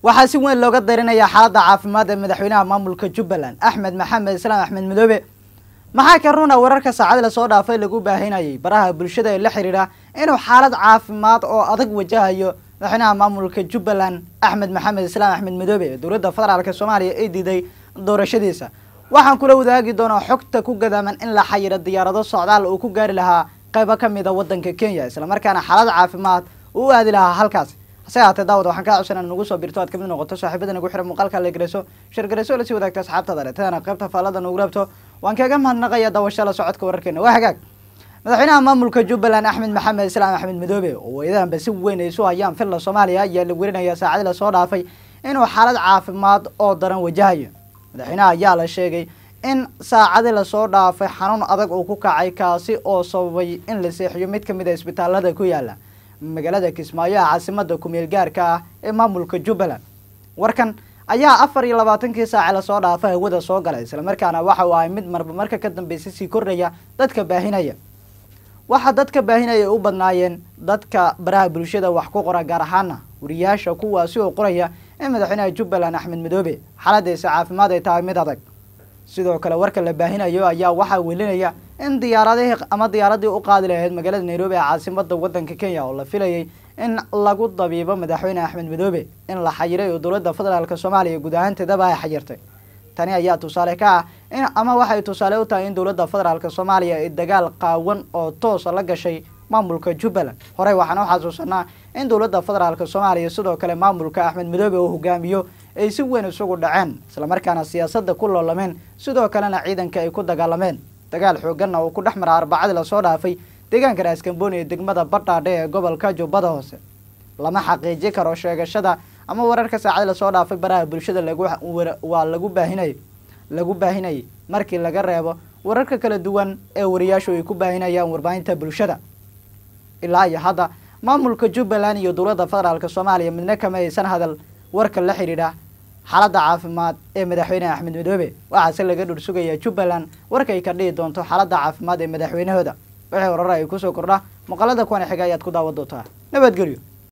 waxaa si weyn looga darinaya xaaladda caafimaad ee madaxweynaha maamulka Jubbaland Axmed Maxamed Islaam Axmed Madoobe maxaa ka runa wararka saacad la soo dhaafay lagu baahinayay baraha bulshada ee la xiriira inuu xaalad caafimaad oo adag wajahayo madaxweynaha maamulka Jubbaland Axmed Maxamed Islaam Axmed Madoobe dowladda federaalka Soomaaliya ay diiday doorashadiisa waxaan kula wadaagi doonaa xogta ku gadaaman in la xayiro diyaarado socdaal oo ku gaari lahaa qaybo ka mid ah wadanka Kenya isla markaana xaalad caafimaad uu aadi lahaa halkaas ساعات داود waxaan ka codsanaa nagu soo birto aad kamid noqoto saaxiibada nagu xiran muuqaalka la gareeso shir gareeso la sii wadaagta asxaabtada taana qaybta faalada nagu rabto waan kaga mahadnaqayaa daawashada socodka wararkeena waa hagaag madaxweynaha maamulka Jubbaland Axmed Maxamed Islaam Axmed Madoobe oo waydaanba si weyn ay soo hayaan filla Soomaaliya ayaa la werinayaa saacad la soo dhaafay inuu xaalad caafimaad oo daran wajahayo madaxweynaha ayaa la sheegay in saacad la soo dhaafay xanuun adag oo ku kacay kaasi oo sababay in la seexiyo mid kamid ah isbitaalada ku yaala magaalada Kismaayo caasimada ku meel gaarka ah ee maamulka Jubbaland warkan ayaa 24 saac la soo dhaafay wada soo galay isla markaana waxa uu ahay mid marka ka dambeysay si kordhaya dadka baahinaya waxa dadka baahinaya u badnaayeen dadka baraha bulshada wax ku qora gaar ahaan wariyaasha kuwaasi oo qoraya in madaxweynaha Jubbaland Axmed Madoobe xaaladiisa caafimaad ay tahay mid adag sidoo kale warka la baahinayo ayaa waxa welinaya in diyaaradii u qaadi lahayd magaalada Nairobi ee caasimada wadanka Kenya oo la filayay in lagu dabiibo madaxweyne Axmed Madoobe in la xayiray oo dowladda federaalka Soomaaliya guud ahaanteeda ay xayirtay tani ayaa tusaale ka ah in ama waxay tusaale u tahay in dowladda federaalka Soomaaliya ay dagaal qaawan oo toos la gashay maamulka Jubbaland hore waxaan u xasuusanaa in dowladda federaalka Soomaaliya sidoo kale maamulka Axmed Madoobe oo hogaamiyo ay si weyn isugu dhaceen isla markaana siyaasadda ku loolameen sidoo kalena ciidanka ay ku dagaalameen dagaal xoogan oo ku dhaxmara arbacada la soo dhaafay deegaanka Raaskambooni ee degmada Badhaadhe ee gobolka Jubbada Hoose lama xaqiijin karo sheegashada ama wararka saacad la soo dhaafay baraha bulshada lagu baahinay markii laga reebo wararka kala duwan ee wariyaashu ay ku baahinayaan warbaahinta bulshada ilaa iyo hadda maamulka Jubbaland iyo dowladda federaalka Soomaaliya midna kama aysan hadal warka la xiriira xaaladda caafimaad ee madaxweynaha Axmed Madoobe waxa laga dhursugayaa Jubbaland warka ay ka dhigi doonto xaaladda caafimaad ee madaxweynahooda wixii warar ay ku soo kordha maqaalada kuwan xiga ayaad ku daawan doontaa nabadgelyo.